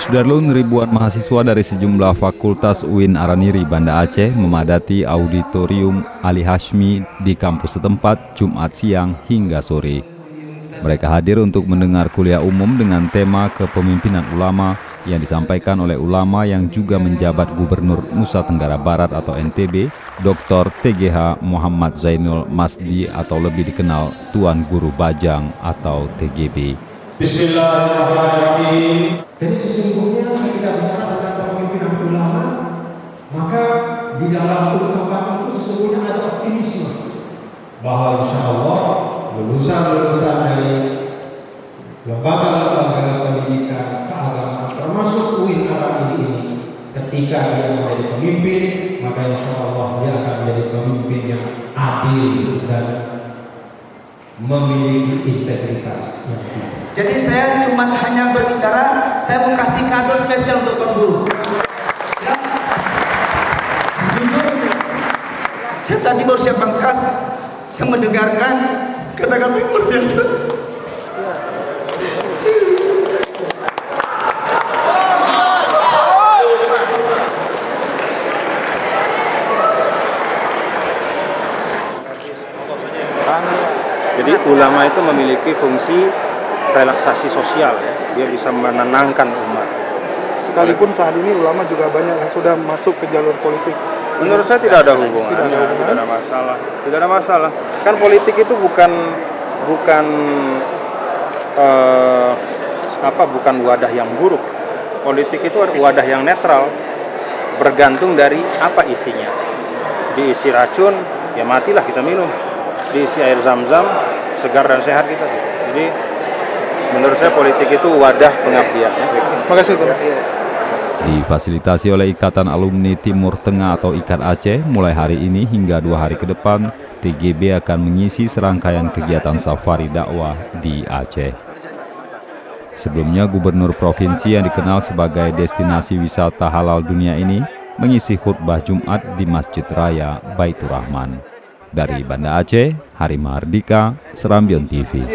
Sudarlun, ribuan mahasiswa dari sejumlah fakultas UIN Araniri, Banda Aceh memadati auditorium Ali Hashmi di kampus setempat Jumat siang hingga sore. Mereka hadir untuk mendengar kuliah umum dengan tema kepemimpinan ulama yang disampaikan oleh ulama yang juga menjabat Gubernur Nusa Tenggara Barat atau NTB, Dr. TGH Muhammad Zainul Masdi atau lebih dikenal Tuan Guru Bajang atau TGB. Bismillahirrahmanirrahim. Jadi sesungguhnya ketika bicara tentang kepemimpinan ulama, maka di dalam ungkapan itu sesungguhnya ada optimisme bahwa insya Allah lulusan-lulusan dari lembaga-lembaga pendidikan keagamaan termasuk UIN Araniri ini, ketika dia menjadi pemimpin, maka insya Allah dia akan menjadi pemimpin yang adil dan memiliki integritas yang tinggi. Jadi saya cuma hanya berbicara, saya mau kasih kado spesial untuk Tuan Guru. Ya. Jujur, saya tadi baru siap pangkas, saya mendengarkan kata-kata yang luar biasa. Jadi ulama itu memiliki fungsi relaksasi sosial, ya. Dia bisa menenangkan umat. Sekalipun saat ini ulama juga banyak yang sudah masuk ke jalur politik. Menurut saya tidak ada hubungannya, tidak ada masalah. Tidak ada masalah. Kan politik itu bukan wadah yang buruk. Politik itu wadah yang netral, bergantung dari apa isinya. Diisi racun, ya matilah kita minum. Diisi air zam-zam, segar dan sehat kita. Jadi menurut saya politik itu wadah pengabdian. Terima kasih. Difasilitasi oleh Ikatan Alumni Timur Tengah atau IKAT Aceh, mulai hari ini hingga 2 hari ke depan, TGB akan mengisi serangkaian kegiatan safari dakwah di Aceh. Sebelumnya, Gubernur Provinsi yang dikenal sebagai destinasi wisata halal dunia ini mengisi khutbah Jumat di Masjid Raya Baitur Rahman. Dari Banda Aceh, Hari Mahardika, Serambion TV.